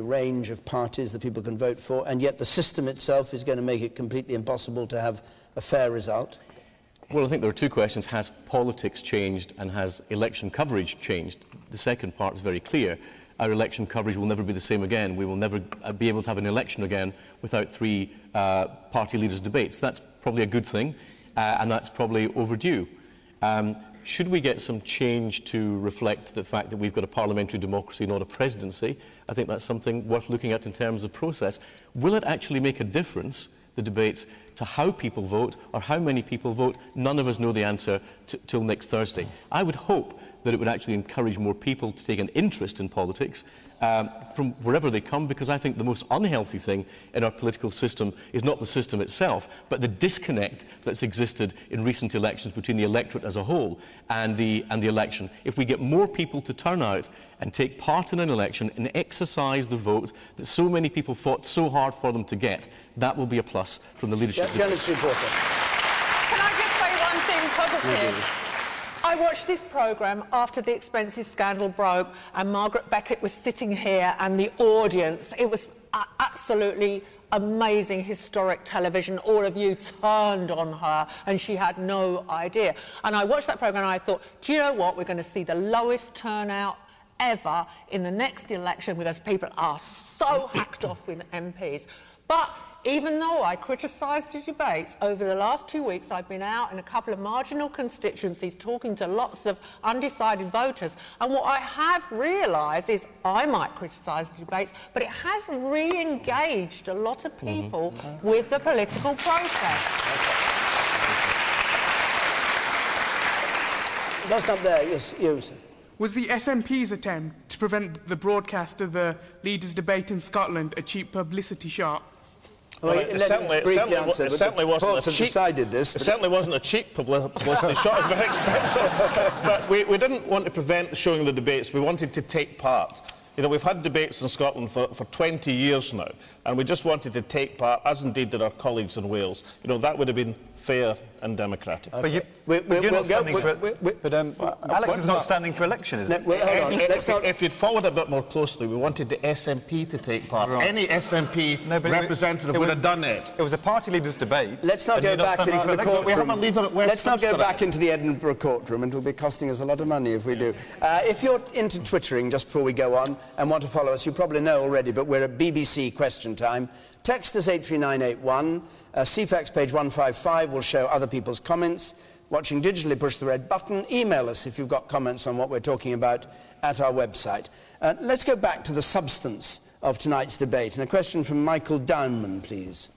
range of parties that people can vote for, and yet the system itself is going to make it completely impossible to have a fair result? Well, I think there are two questions. Has politics changed and has election coverage changed? The second part is very clear. Our election coverage will never be the same again. We will never be able to have an election again without three party leaders' debates. That's probably a good thing, and that's probably overdue. Should we get some change to reflect the fact that we've got a parliamentary democracy, not a presidency? I think that's something worth looking at in terms of process. Will it actually make a difference, the debates, to how people vote or how many people vote? None of us know the answer till next Thursday. I would hope that it would actually encourage more people to take an interest in politics from wherever they come, because I think the most unhealthy thing in our political system is not the system itself, but the disconnect that's existed in recent elections between the electorate as a whole and the election. If we get more people to turn out and take part in an election and exercise the vote that so many people fought so hard for them to get, that will be a plus from the leadership. Can I just say one thing positive? I watched this programme after the expenses scandal broke, and Margaret Beckett was sitting here and the audience. It was absolutely amazing, historic television. All of you turned on her and she had no idea. And I watched that programme and I thought, do you know what? We're going to see the lowest turnout ever in the next election because people are so hacked off with MPs. But even though I criticised the debates, over the last 2 weeks I've been out in a couple of marginal constituencies talking to lots of undecided voters, and what I have realised is I might criticise the debates, but it has re-engaged a lot of people with the political process. Just up there, yes, you, sir. Was the SNP's attempt to prevent the broadcast of the leaders' debate in Scotland a cheap publicity shot? Well, it certainly wasn't a cheap publicity shot. It's very expensive. But we didn't want to prevent showing the debates. We wanted to take part. You know, we've had debates in Scotland for 20 years now, and we just wanted to take part, as indeed did our colleagues in Wales. You know, that would have been fair and democratic. Okay. But you're not standing for it. But Alex is not standing for election, is it? If you'd followed a bit more closely, we wanted the SNP to take part. Right. Any SNP representative would have done it. It was a party leaders' debate. Let's not go back into the courtroom. We have a leader at Westminster. Let's not go back into the Edinburgh courtroom. It'll be costing us a lot of money if we do. If you're into Twittering, just before we go on, and want to follow us, you probably know already, but we're at BBC Question Time. Text us 83981. CFAX page 155 will show other people's comments. Watching digitally, push the red button. Email us if you've got comments on what we're talking about at our website. Let's go back to the substance of tonight's debate. And a question from Michael Downman, please.